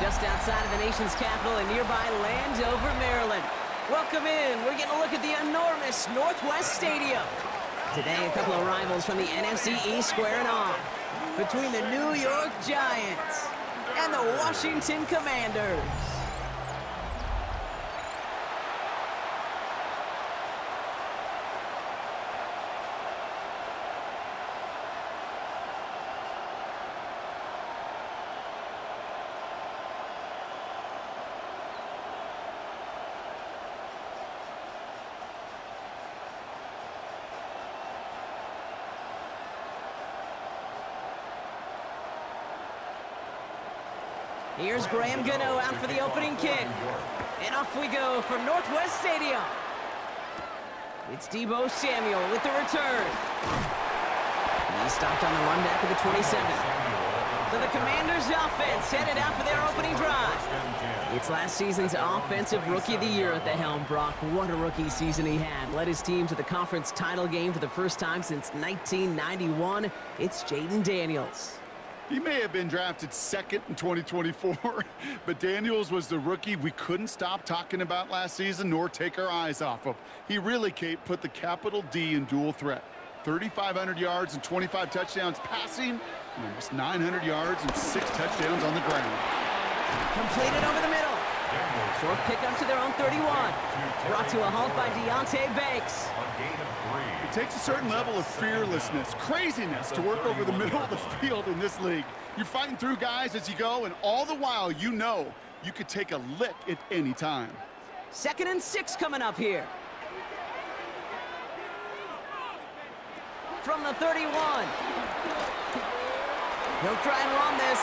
just outside of the nation's capital in nearby Landover, Maryland. Welcome in. We're getting a look at the enormous Northwest Stadium. Today, a couple of rivals from the NFC East squaring off between the New York Giants and the Washington Commanders. Here's Graham Gano out for the opening kick. And off we go from Northwest Stadium. It's Deebo Samuel with the return. He stopped on the run back of the 27. So the Commanders' offense headed out for their opening drive. It's last season's Offensive Rookie of the Year at the helm, Brock. What a rookie season he had. Led his team to the conference title game for the first time since 1991. It's Jaden Daniels. He may have been drafted second in 2024, but Daniels was the rookie we couldn't stop talking about last season nor take our eyes off of. He really, Kate, put the capital D in dual threat. 3,500 yards and 25 touchdowns passing, and almost 900 yards and 6 touchdowns on the ground. Completed over the middle. Short pickup to their own 31. Brought to a halt by Deonte Banks. It takes a certain level of fearlessness, craziness to work over the middle of the field in this league. You're fighting through guys as you go, and all the while you know you could take a lick at any time. 2nd and 6 coming up here. From the 31. He'll try and run this.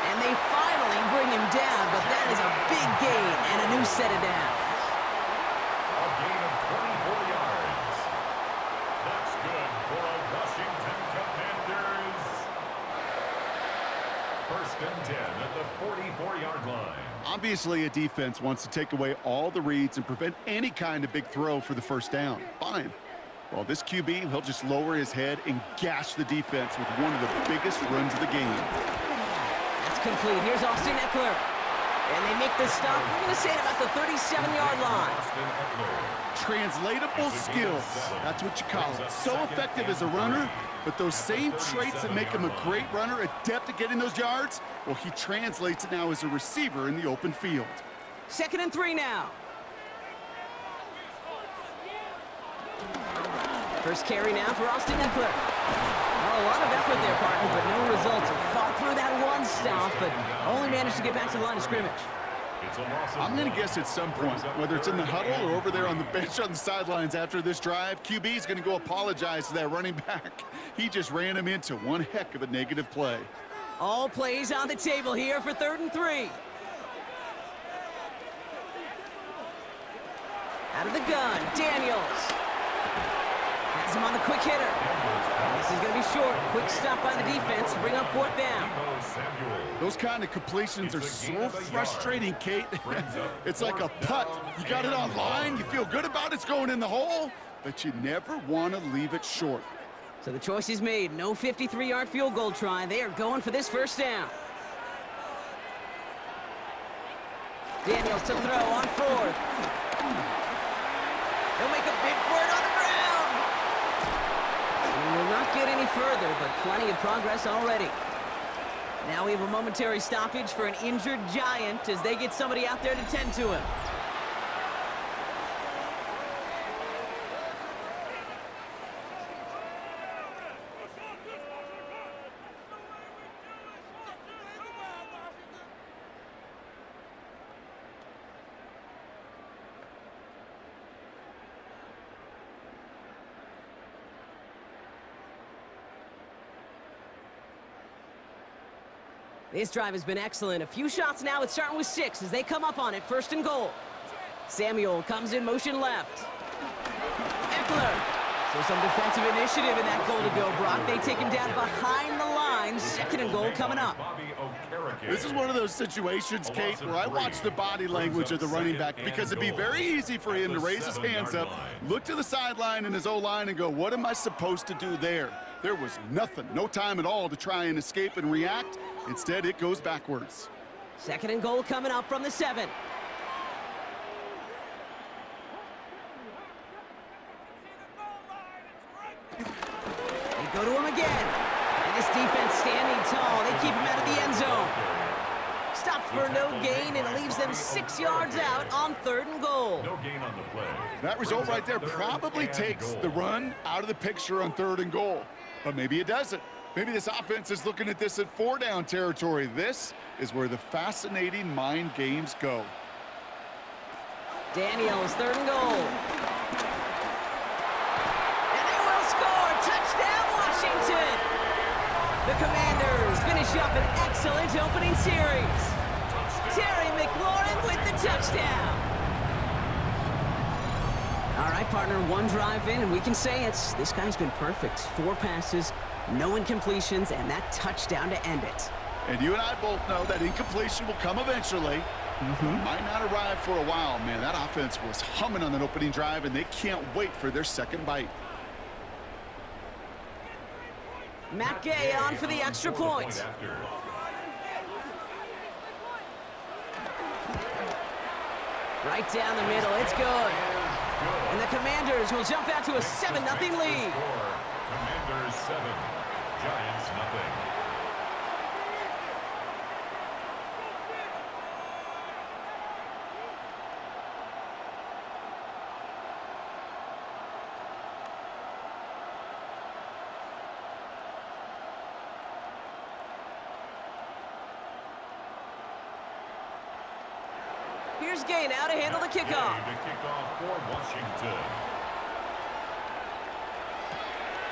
And they finally bring him down, but that is a big gain and a new set of downs. A gain of 24 yards. That's good for a Washington Commanders. 1st and 10 at the 44-yard line. Obviously, a defense wants to take away all the reads and prevent any kind of big throw for the first down. Fine. Well, this QB, he'll just lower his head and gash the defense with one of the biggest runs of the game. That's complete. Here's Austin Eckler. And they make the stop, we're going to say, at about the 37-yard line. Translatable skills. That's what you call it. So effective as a runner, but those same traits that make him a great runner, adept at getting those yards, well, he translates it now as a receiver in the open field. 2nd and 3 now. First carry now for Austin Eckler. Oh, a lot of effort there, partner, but no results. Fought through that one stop, but only managed to get back to the line of scrimmage. I'm going to guess at some point, whether it's in the huddle or over there on the bench on the sidelines after this drive, QB is going to go apologize to that running back. He just ran him into one heck of a negative play. All plays on the table here for 3rd and 3. Out of the gun, Daniels. Has him on the quick hitter. And this is going to be short. Quick stop by the defense to bring up 4th down. Those kind of completions are so frustrating, Kate. It's like a putt. You got it on line, you feel good about it's going in the hole, but you never want to leave it short. So the choice is made. No 53-yard field goal try. They are going for this 1st down. Daniels to throw on 4th. He'll make a big for it on the ground. We will not get any further, but plenty of progress already. Now we have a momentary stoppage for an injured Giant as they get somebody out there to tend to him. This drive has been excellent. A few shots now. It's starting with 6 as they come up on it. 1st and goal. Samuel comes in motion left. Eckler. So some defensive initiative in that goal to go, Brock. They take him down behind the line. 2nd and goal coming up. This is one of those situations, Kate, where I watch the body language of the running back because it'd be very easy for him to raise his hands up, look to the sideline and his O-line and go, what am I supposed to do there? There was nothing, no time at all to try and escape and react. Instead, it goes backwards. 2nd and goal coming up from the 7. They go to him again. And this defense standing tall. They keep him out of the end zone. Stopped for no gain, and it leaves them 6 yards out on 3rd and goal. No gain on the play. That result right there probably takes the run out of the picture on 3rd and goal. But maybe it doesn't. Maybe this offense is looking at this at 4-down territory. This is where the fascinating mind games go. Daniels, 3rd and goal. And they will score. Touchdown, Washington. The Commanders finish up an excellent opening series. Terry McLaurin with the touchdown. All right, partner, 1 drive in, and we can say this guy's been perfect. 4 passes, no incompletions, and that touchdown to end it. And you and I both know that incompletion will come eventually. Might not arrive for a while. Man, that offense was humming on that opening drive, and they can't wait for their 2nd bite. Matt Gay on for the extra point. Right down the middle, it's good. And the Commanders will jump out to a 7-0 lead. Commanders 7, Giants nothing. Here's Gay now to handle the kickoff. The kickoff for Washington.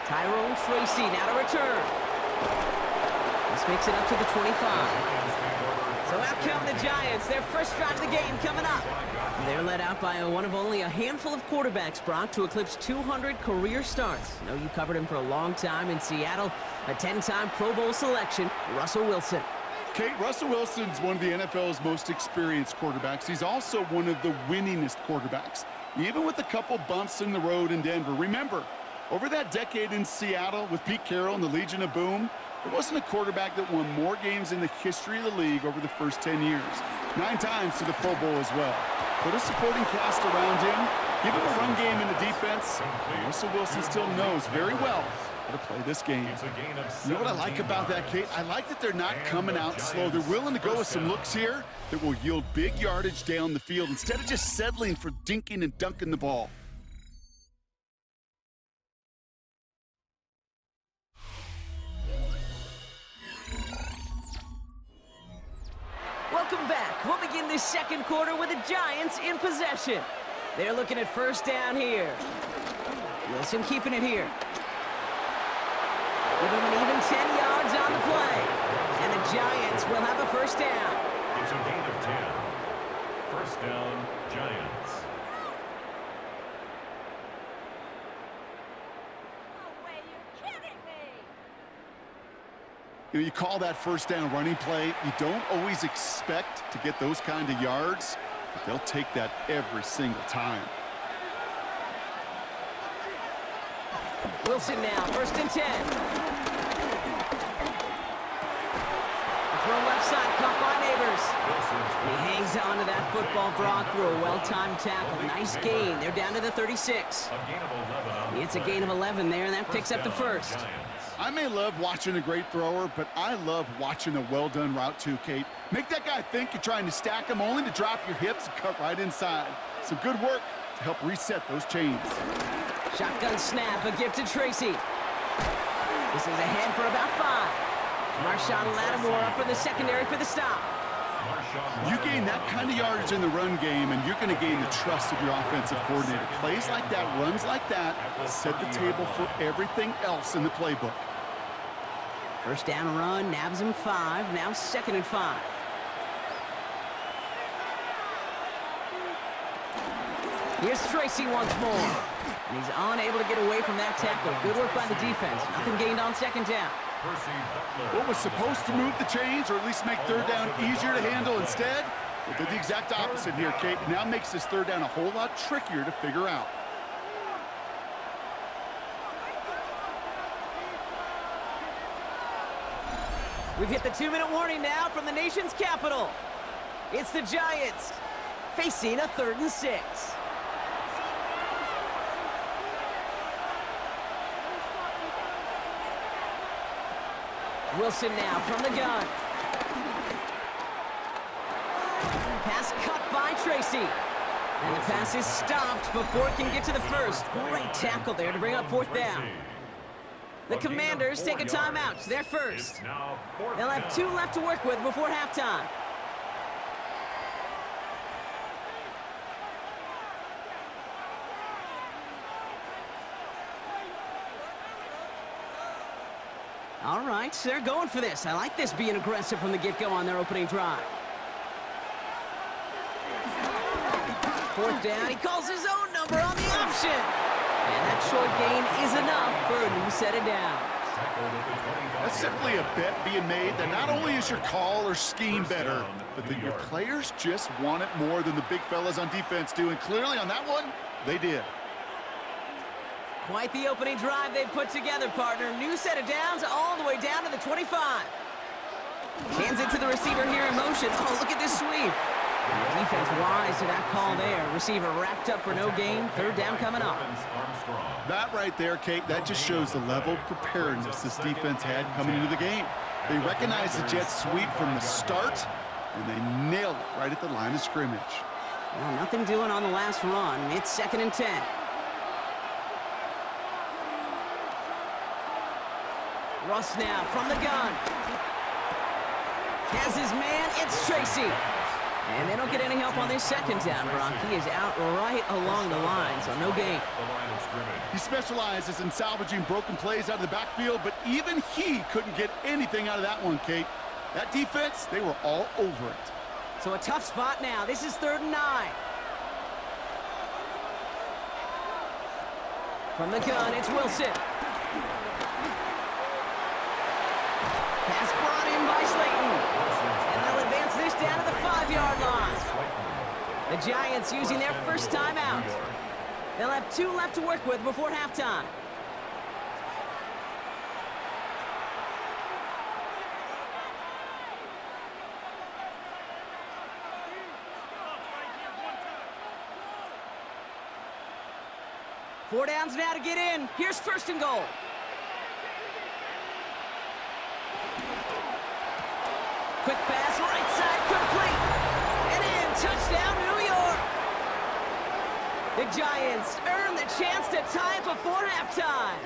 Tyrone Tracy now to return. This makes it up to the 25. So out come the Giants. Their first drive of the game coming up. They're led out by one of only a handful of quarterbacks, Brock, to eclipse 200 career starts. I know you covered him for a long time in Seattle. A 10-time Pro Bowl selection, Russell Wilson. Kate, Russell Wilson's one of the NFL's most experienced quarterbacks. He's also one of the winningest quarterbacks, even with a couple bumps in the road in Denver. Remember, over that decade in Seattle with Pete Carroll and the Legion of Boom, there wasn't a quarterback that won more games in the history of the league over the first 10 years. 9 times to the Pro Bowl as well. Put a supporting cast around him, give him a run game in the defense, and Russell Wilson still knows very well how to play this game. You know what I like about that, Kate? I like that they're not coming out slow. They're willing to go with some looks here that will yield big yardage down the field instead of just settling for dinking and dunking the ball. Welcome back. We'll begin this 2nd quarter with the Giants in possession. They're looking at 1st down here. Wilson keeping it here. Give him an even 10 yards on the play. And the Giants will have a 1st down. It's a gain of 10. 1st down, Giants. No way, you're kidding me! You know, you call that 1st down running play. You don't always expect to get those kind of yards, but they'll take that every single time. Wilson now, 1st and 10. Throw left side, caught by Neighbors. And he hangs on to that football, Brock, through a well-timed tackle. Nice gain. They're down to the 36. A gain of 11. It's a gain of 11 there, and that picks up the 1st. I may love watching a great thrower, but I love watching a well-done route too, Kate. Make that guy think you're trying to stack him, only to drop your hips and cut right inside. Some good work to help reset those chains. Shotgun snap, a gift to Tracy. This is ahead for about 5. Marshawn Lattimore up for the secondary for the stop. You gain that kind of yardage in the run game, and you're going to gain the trust of your offensive coordinator. Plays like that, runs like that, set the table for everything else in the playbook. 1st down run, nabs him 5, now 2nd and 5. Here's Tracy once more. And he's unable to get away from that tackle. Good work by the defense. Nothing gained on 2nd down. What was supposed to move the chains, or at least make 3rd down easier to handle instead, we did the exact opposite here, Kate. Now makes this 3rd down a whole lot trickier to figure out. We've hit the 2-minute warning now from the nation's capital. It's the Giants facing a 3rd and 6. Wilson now from the gun. Pass cut by Tracy. And the pass is stopped before it can get to the first. Great tackle there to bring up 4th down. The Commanders take a timeout. They're first. They'll have 2 left to work with before halftime. All right, so they're going for this. I like this being aggressive from the get-go on their opening drive. 4th down, he calls his own number on the option. And that short gain is enough for a new set of downs. That's simply a bet being made that not only is your call or scheme better, but that your players just want it more than the big fellas on defense do. And clearly on that one, they did. Quite the opening drive they've put together, partner. New set of downs all the way down to the 25. Hands it to the receiver here in motion. Oh, look at this sweep. And the defense wise to that call there. Receiver wrapped up for no gain. 3rd down coming up. That right there, Kate, that just shows the level of preparedness this defense had coming into the game. They recognized the Jets sweep from the start, and they nailed it right at the line of scrimmage. Well, nothing doing on the last run. It's 2nd and 10. Russ now from the gun. Has his man, it's Tracy. And they don't get any help on this 2nd down, Brock. He is out right along the line, so no gain. He specializes in salvaging broken plays out of the backfield, but even he couldn't get anything out of that one, Kate. That defense, they were all over it. So a tough spot now. This is 3rd and 9. From the gun, it's Wilson. Pass brought in by Slayton. And they'll advance this down to the 5-yard line. The Giants using their first timeout. They'll have 2 left to work with before halftime. Four downs now to get in. Here's 1st and goal. Quick pass, right side, complete. And in, touchdown, New York. The Giants earn the chance to tie it before halftime.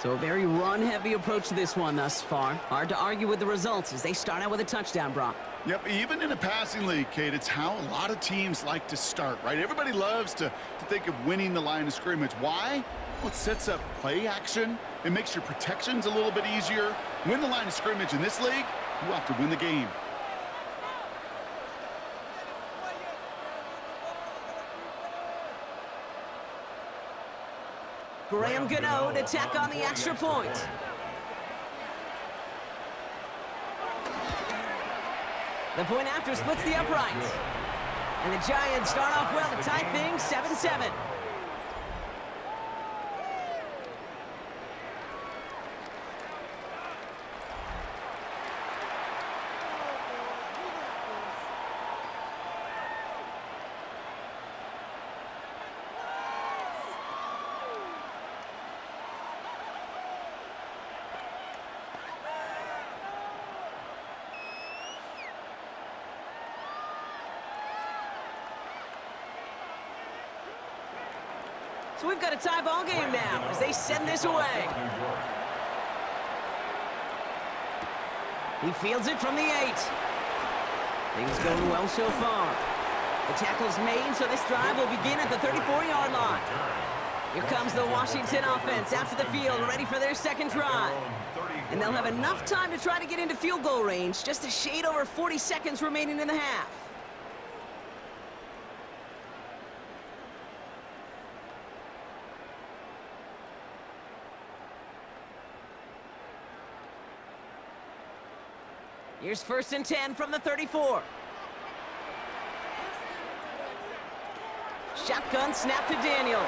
So a very run-heavy approach to this one thus far. Hard to argue with the results as they start out with a touchdown, Brock. Yep, even in a passing league, Kate, it's how a lot of teams like to start, right? Everybody loves to think of winning the line of scrimmage. Why? Well, it sets up play action. It makes your protections a little bit easier. Win the line of scrimmage in this league, you have to win the game. Graham Gano to tack on the extra point. The point after splits the uprights. And the Giants start off well to tie things 7-7. So we've got a tie ball game now as they send this away. He fields it from the 8. Things going well so far. The tackle's made, so this drive will begin at the 34-yard line. Here comes the Washington offense after the field, ready for their 2nd drive. And they'll have enough time to try to get into field goal range, just a shade over 40 seconds remaining in the half. Here's 1st and 10 from the 34. Shotgun snap to Daniels.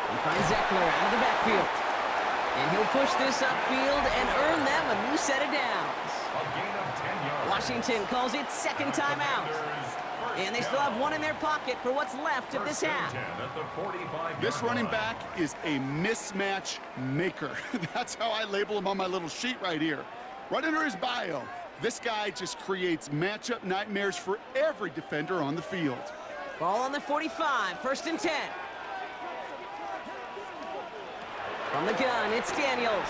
He finds Eckler out of the backfield. And he'll push this upfield and earn them a new set of downs. A gain of 10 yards. Washington calls it second timeout. And they still have one in their pocket for what's left of this half. This running back is a mismatch maker. That's how I label him on my little sheet right here. Right under his bio, this guy just creates matchup nightmares for every defender on the field. Ball on the 45, first and 10. From the gun, it's Daniels.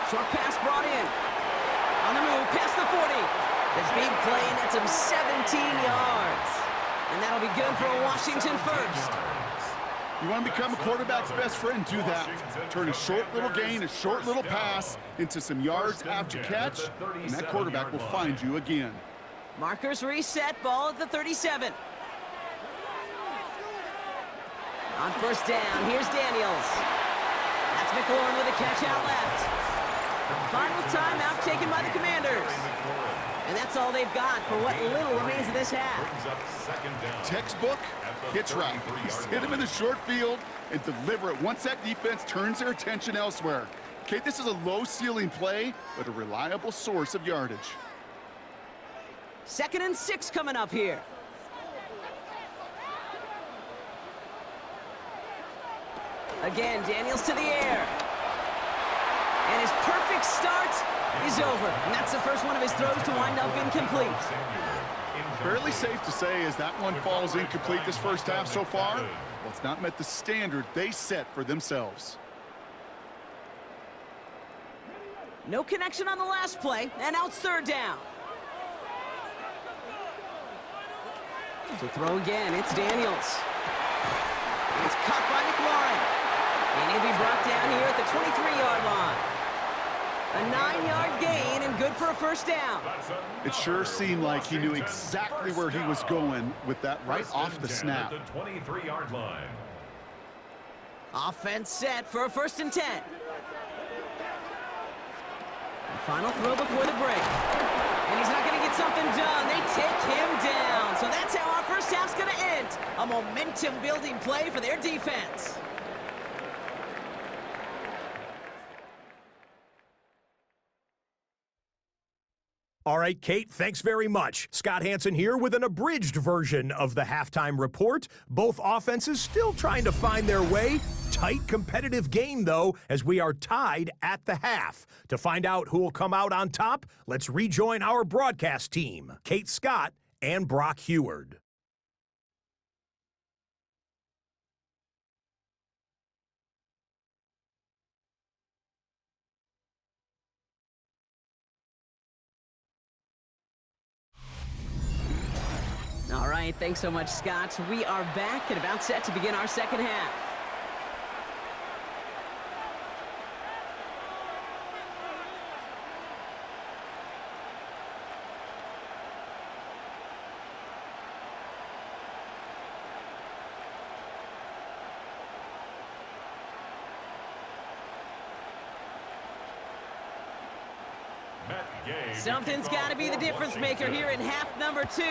Short pass brought in. On the move, past the 40. The big play nets him 17 yards. And that'll be good for a Washington first. You want to become a quarterback's best friend, do that. Turn a short little gain, a short little pass into some yards after catch, and that quarterback will find you again. Markers reset, ball at the 37. On first down, here's Daniels. That's McLaurin with a catch out left. Final timeout taken by the Commanders. And that's all they've got for what little remains of this half. Textbook hitch route. Just hit him in the short field and deliver it once that defense turns their attention elsewhere. Okay, this is a low-ceiling play, but a reliable source of yardage. 2nd and 6 coming up here. Again, Daniels to the air. And his perfect start is over. And that's the first one of his throws to wind up incomplete. Fairly safe to say as that one falls incomplete this first half so far, well, it's not met the standard they set for themselves. No connection on the last play, and now it's third down. To throw again, it's Daniels. It's caught by McLaurin. And he'll be brought down here at the 23-yard line. A 9-yard gain and good for a first down. It sure seemed like he knew exactly where he was going with that right off the snap. At the 23-yard line. Offense set for a 1st and 10. Final throw before the break. And he's not going to get something done. They take him down. So that's how our first half's going to end. A momentum-building play for their defense. All right, Kate, thanks very much. Scott Hansen here with an abridged version of the halftime report. Both offenses still trying to find their way. Tight competitive game, though, as we are tied at the half. To find out who will come out on top, let's rejoin our broadcast team, Kate Scott and Brock Heward. All right, thanks so much, Scott. We are back and about set to begin our second half. Something's got to be the difference maker here in half number 2.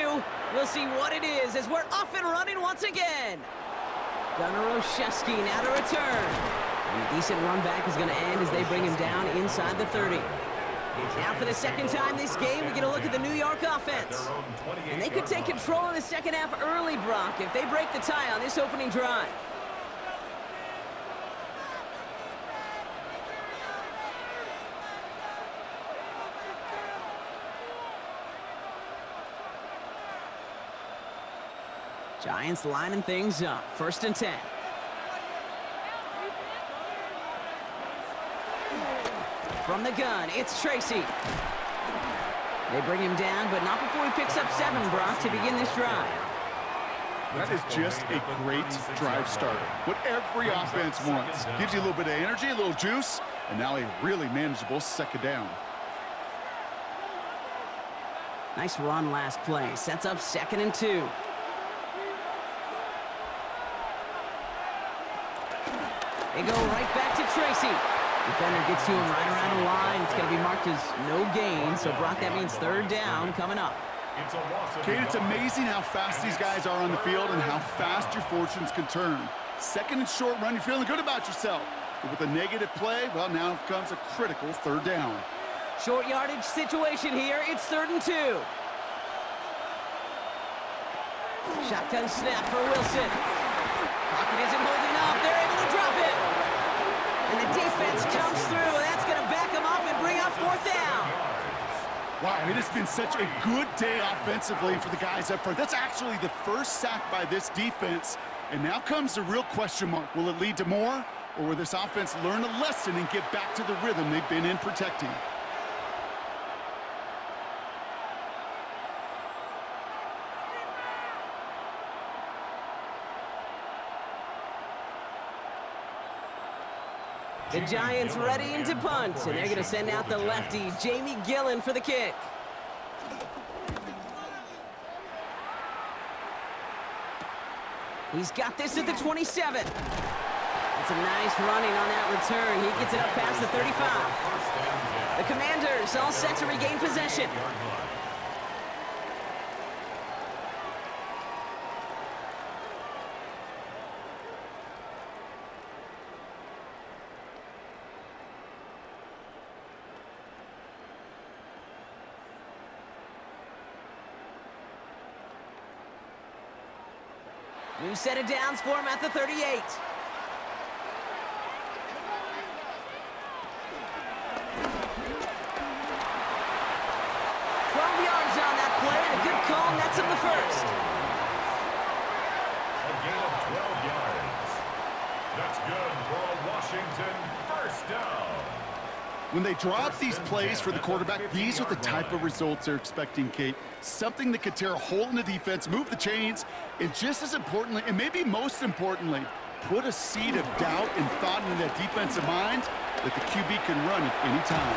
We'll see what it is as we're off and running once again. Gunnar Olszewski now to return. And a decent run back is going to end as they bring him down inside the 30. Now for the second time this game, we get a look at the New York offense. And they could take control in the second half early, Brock, if they break the tie on this opening drive. Giants lining things up. 1st and 10. From the gun, it's Tracy. They bring him down, but not before he picks up 7, Brock, to begin this drive. That is just a great drive starter. What every offense wants. Gives you a little bit of energy, a little juice, and now a really manageable second down. Nice run last play. Sets up 2nd and 2. They go right back to Tracy. Defender gets to him right around the line. It's going to be marked as no gain. So, Brock, that means 3rd down coming up. Kate, it's amazing how fast these guys are on the field and how fast your fortunes can turn. 2nd and short run, you're feeling good about yourself. But with a negative play, well, now comes a critical third down. Short yardage situation here. It's 3rd and 2. Shotgun snap for Wilson. Pocket isn't holding up. They're able to drop it. And the defense comes through. That's going to back them up and bring up 4th down. Wow, it has been such a good day offensively for the guys up front. That's actually the first sack by this defense. And now comes the real question mark. Will it lead to more? Or will this offense learn a lesson and get back to the rhythm they've been in protecting? The Giants ready to punt, and they're going to send out the lefty, Jamie Gillen, for the kick. He's got this at the 27. It's a nice running on that return. He gets it up past the 35. The Commanders all set to regain possession. New set of downs for him at the 38. 12 yards on that play, and a good call nets him the first. A gain of 12 yards. That's good for a Washington first down. When they draw up these plays for the quarterback, these are the type of results they're expecting, Kate. Something that could tear a hole in the defense, move the chains, and just as importantly, and maybe most importantly, put a seed of doubt and thought into that defensive mind that the QB can run at any time.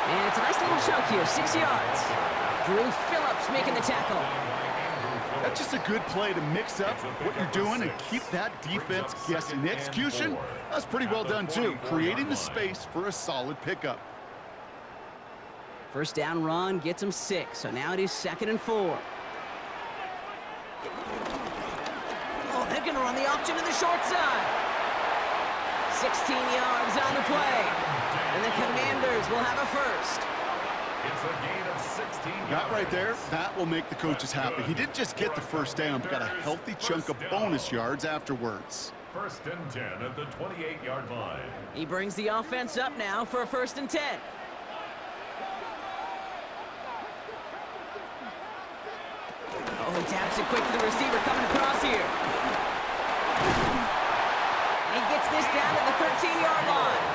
And it's a nice little chunk here, 6 yards. Drew Phillips making the tackle. That's just a good play to mix up what you're doing and keep that defense guessing. The execution, that's pretty well done too, creating the space for a solid pickup. First down run gets him 6, so now it is 2nd and 4. Oh, they're going to run the option to the short side. 16 yards on the play, and the Commanders will have a first. It's a gain of 16 yards. That right there, that will make the coaches happy. He didn't just get the first down, but got a healthy chunk of bonus yards afterwards. 1st and 10 at the 28-yard line. He brings the offense up now for a 1st and 10. Oh, he taps it quick to the receiver coming across here. And he gets this down to the 13-yard line.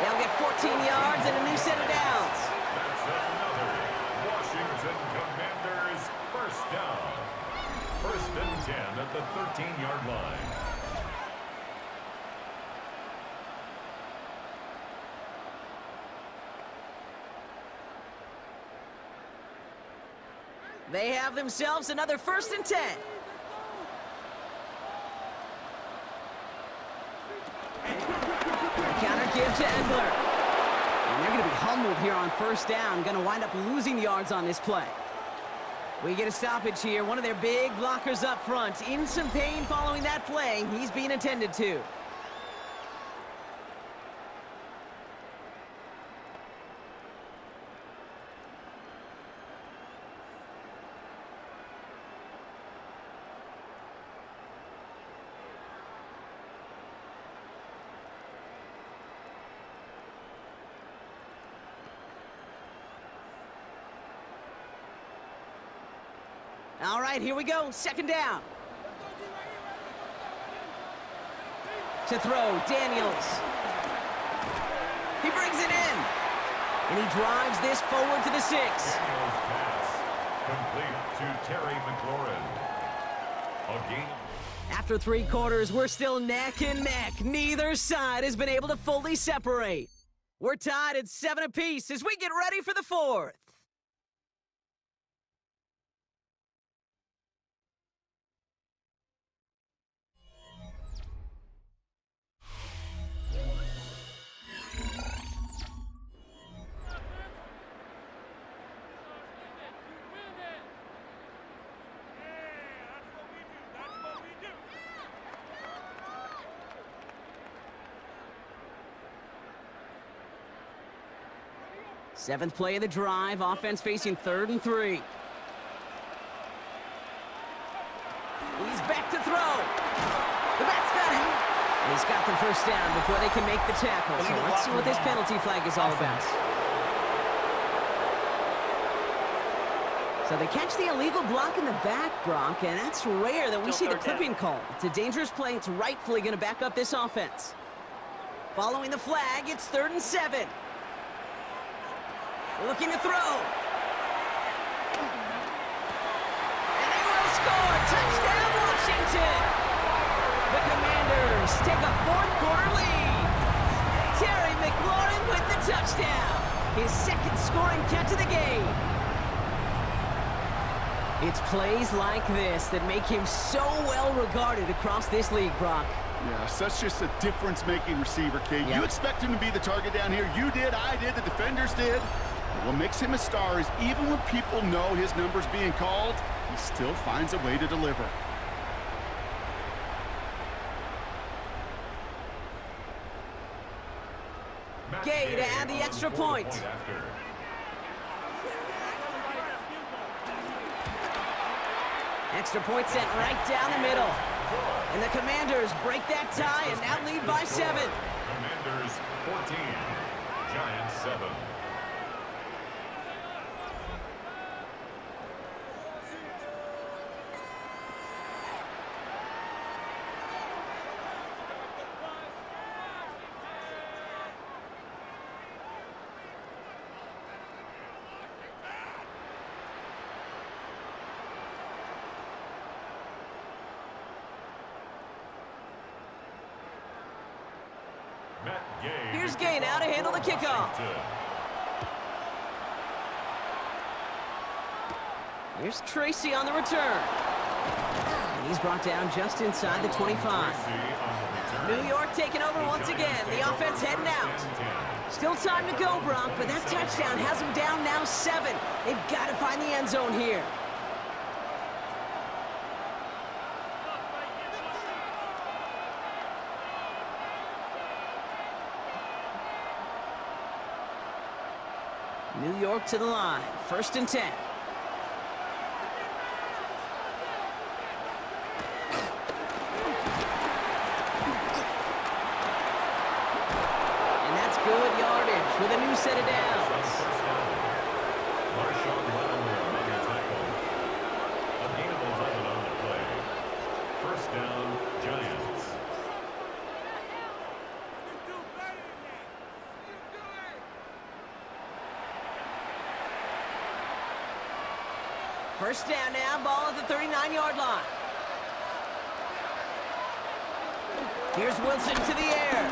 They'll get 14 yards and a new set of downs. That's another Washington Commanders first down. 1st and 10 at the 13-yard line. They have themselves another 1st and 10. The counter give to Edler. And they're going to be humbled here on 1st down. Going to wind up losing yards on this play. We get a stoppage here. One of their big blockers up front. In some pain following that play. He's being attended to. All right, here we go. 2nd down. To throw, Daniels. He brings it in. And he drives this forward to the 6. Daniels pass complete to Terry McLaurin. A gain. After 3 quarters, we're still neck and neck. Neither side has been able to fully separate. We're tied at 7 apiece as we get ready for the 4th. Seventh play of the drive, offense facing 3rd and 3. He's back to throw. The back's got him. And he's got the first down before they can make the tackle. So let's see what this penalty flag is all about. So they catch the illegal block in the back, Brock, and that's rare that we see the clipping call. It's a dangerous play. It's rightfully going to back up this offense. Following the flag, it's 3rd and 7. Looking to throw. And they will score. Touchdown, Washington. The Commanders take a 4th quarter lead. Terry McLaurin with the touchdown. His 2nd scoring catch of the game. It's plays like this that make him so well regarded across this league, Brock. Yeah, such just a difference-making receiver, Kate. Yep. You expect him to be the target down here. You did, I did, the defenders did. What makes him a star is even when people know his number's being called, he still finds a way to deliver. Gay to add the extra point. Extra point sent right down the middle. And the Commanders break that tie and now lead by 7. Commanders 14, Giants 7. Here's Gay now to handle the kickoff. Here's Tracy on the return. And he's brought down just inside the 25. New York taking over once again. The offense heading out. Still time to go, Brock, but that touchdown has them down now 7. They've got to find the end zone here. New York to the line. 1st and 10. And that's good yardage with a new set of downs. A gain of 11 on the play. 1st down, Giants. First down now, ball at the 39-yard line. Here's Wilson to the air.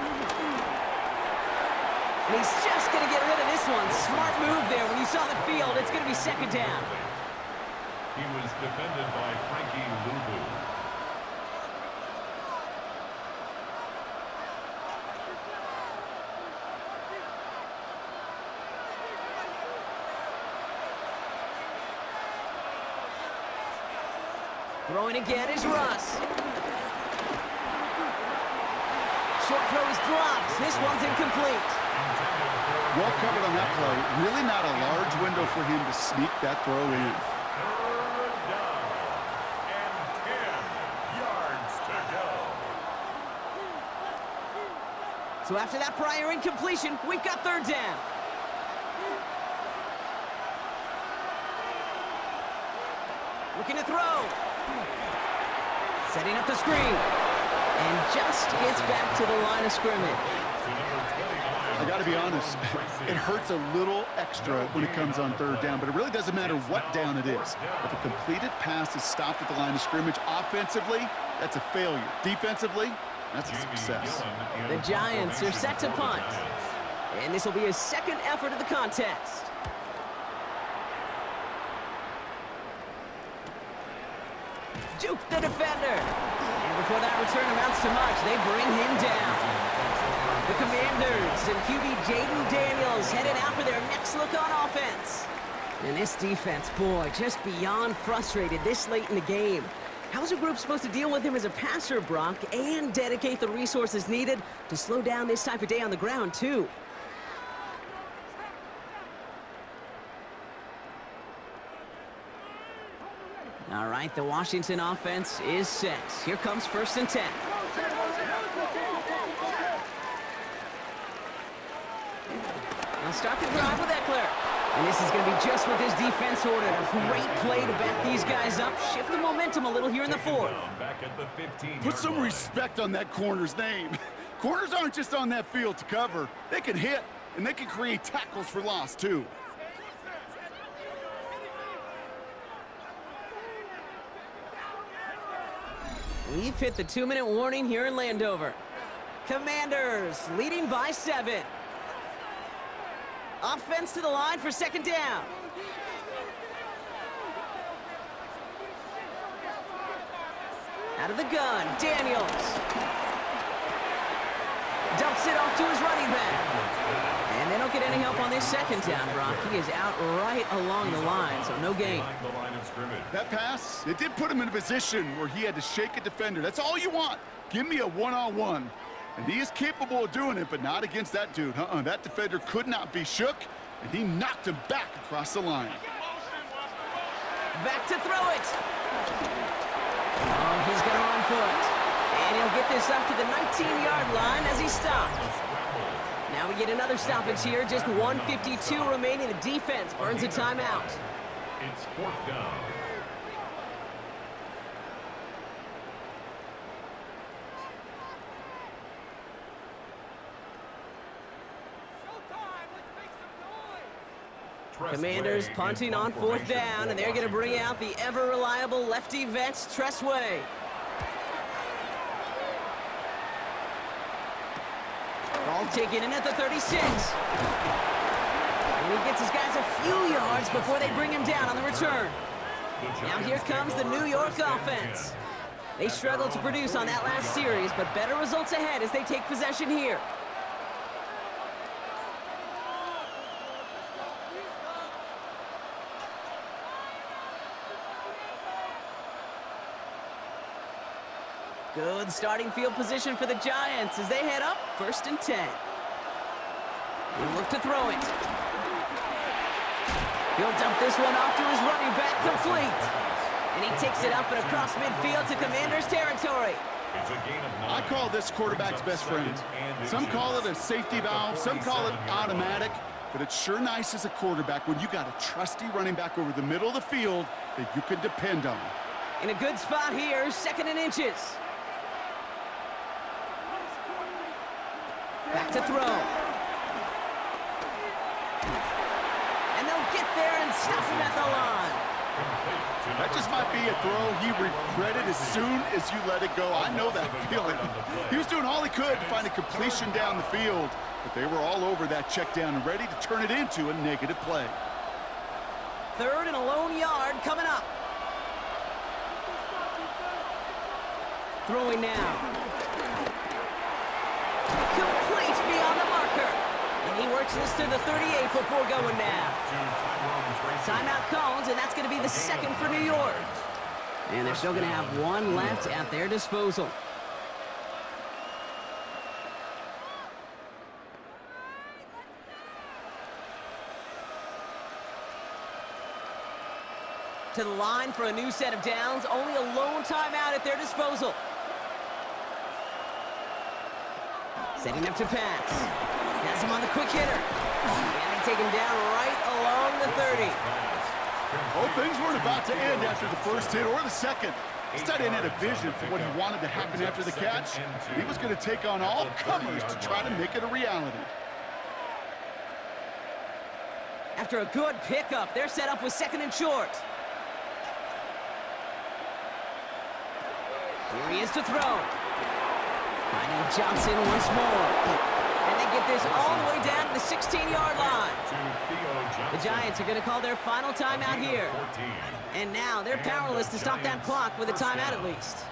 And he's just going to get rid of this one. Smart move there. When you saw the field, it's going to be 2nd down. He was defended by Frankie Louvu. Throwing again is Russ. Short throw is dropped. This one's incomplete. Well covered on that play. Really not a large window for him to sneak that throw in. 3rd down and 10 yards to go. So after that prior incompletion, we've got 3rd down. Looking to throw. Setting up the screen. And just gets back to the line of scrimmage. I got to be honest, it hurts a little extra when it comes on 3rd down, but it really doesn't matter what down it is. If a completed pass is stopped at the line of scrimmage, offensively, that's a failure. Defensively, that's a success. The Giants are set to punt. And this will be his 2nd effort of the contest. Juke the defender. And before that return amounts to much, they bring him down. The Commanders and QB Jaden Daniels headed out for their next look on offense. And this defense, boy, just beyond frustrated this late in the game. How's a group supposed to deal with him as a passer, Brock, and dedicate the resources needed to slow down this type of day on the ground, too? All right, the Washington offense is set. Here comes 1st and 10. They'll start the drive with Eckler. And this is going to be just what this defense ordered. A great play to back these guys up. Shift the momentum a little here in the 4th. Put some respect on that corner's name. Corners aren't just on that field to cover. They can hit, and they can create tackles for loss, too. We've hit the 2-minute warning here in Landover. Commanders leading by 7. Offense to the line for 2nd down. Out of the gun, Daniels. Dumps it off to his running back. And they don't get any help on this 2nd down, Brock. He is out right along the line, so no gain. That pass, it did put him in a position where he had to shake a defender. That's all you want. Give me a one-on-one. And he is capable of doing it, but not against that dude. That defender could not be shook, and he knocked him back across the line. Back to throw it. Oh, he's going to run for it. And he'll get this up to the 19-yard line as he stopped. Now we get another stoppage here. Just 1:52 remaining. The defense burns a timeout. It's 4th down. Commanders punting on 4th down, and they're going to bring out the ever-reliable lefty vet, Tressway. Ball taken in at the 36. And he gets his guys a few yards before they bring him down on the return. Now here comes the New York offense. They struggled to produce on that last series, but better results ahead as they take possession here. Good starting field position for the Giants as they head up 1st and 10. He'll look to throw it. He'll dump this one off to his running back, complete. And he takes it up and across midfield to Commanders territory. I call this quarterback's best friend. Some call it a safety valve, some call it automatic, but it's sure nice as a quarterback when you got a trusty running back over the middle of the field that you can depend on. In a good spot here, 2nd and inches. Back to throw. And they'll get there and stop him at the line. That just might be a throw he regretted as soon as you let it go. I know that feeling. He was doing all he could to find a completion down the field, but they were all over that check down and ready to turn it into a negative play. 3rd and a lone yard coming up. Throwing now. Complete beyond the marker. And he works this to the 38 before going down. Timeout called, and that's going to be the 2nd for New York. And they're still going to have 1 left at their disposal. To the line for a new set of downs. Only a lone timeout at their disposal. Setting up to pass. Has him on the quick hitter. And they take him down right along the 30. Well, things weren't about to end after the first hit or the second. This tight end had a vision for what he wanted to happen after the catch. He was going to take on all comers to try to make it a reality. After a good pickup, they're set up with 2nd and short. Here he is to throw. Finding Johnson once more. And they get this all the way down to the 16-yard line. The Giants are going to call their final timeout here. And now they're powerless to stop that clock with a timeout at least.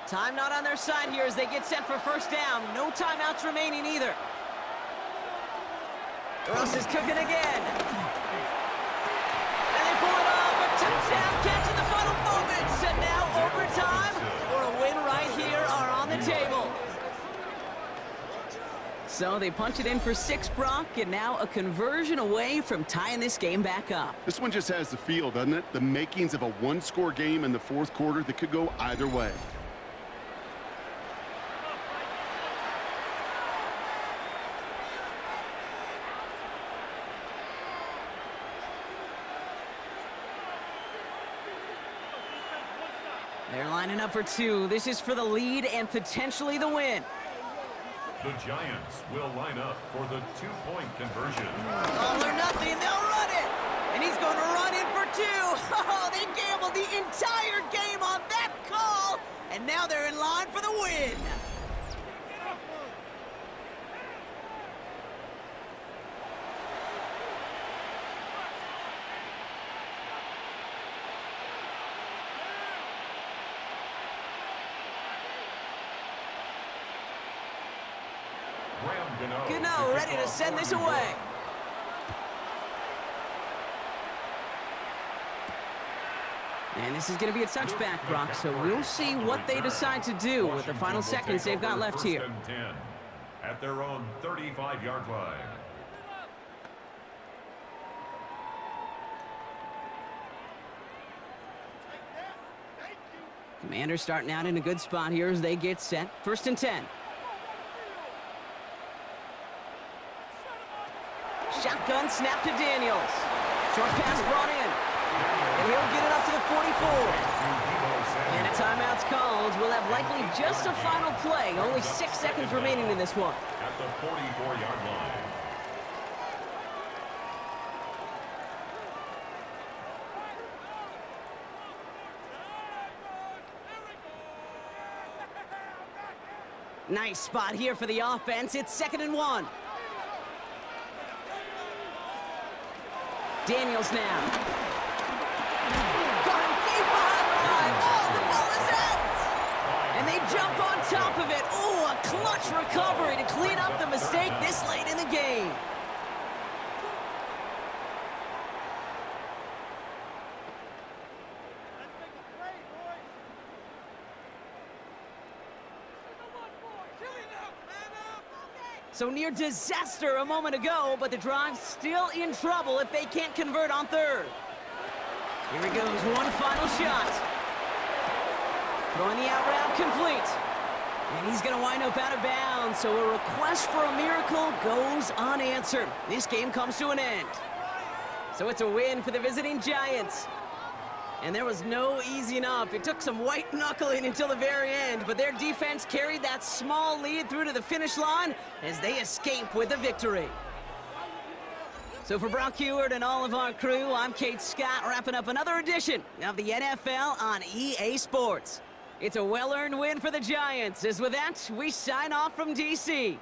Time not on their side here as they get set for 1st down. No timeouts remaining either. Russ is cooking again. And they pull it off. A touchdown catch in the final moments. And now overtime or a win right here are on the table. So they punch it in for 6, Brock, and now a conversion away from tying this game back up. This one just has the feel, doesn't it? The makings of a one-score game in the fourth quarter that could go either way. They're lining up for 2. This is for the lead and potentially the win. The Giants will line up for the 2-point conversion. All or nothing, they'll run it! And he's going to run in for 2! Oh, they gambled the entire game on that call! And now they're in line for the win! Gano ready to send this away. And this is going to be a touchback, Brock, so we'll see what they decide to do with the final seconds they've got left here. 1st and 10 at their own 35-yard line. Commanders starting out in a good spot here as they get set. 1st and 10. Shotgun snap to Daniels. Short pass brought in. And he'll get it up to the 44. And a timeout's called. We'll have likely just a final play. Only 6 seconds remaining in this one. At the 44-yard line. Nice spot here for the offense. It's 2nd and 1. Daniels now. Gone deep behind the line. Oh, the ball is out! And they jump on top of it. Oh, a clutch recovery to clean up the mistake this late in the game. So near disaster a moment ago, but the drive's still in trouble if they can't convert on 3rd. Here he goes, one final shot. Throwing the out route complete. And he's going to wind up out of bounds, so a request for a miracle goes unanswered. This game comes to an end. So it's a win for the visiting Giants. And there was no easing up. It took some white knuckling until the very end, but their defense carried that small lead through to the finish line as they escape with a victory. So for Brock Heward and all of our crew, I'm Kate Scott, wrapping up another edition of the NFL on EA Sports. It's a well-earned win for the Giants, as with that, we sign off from D.C.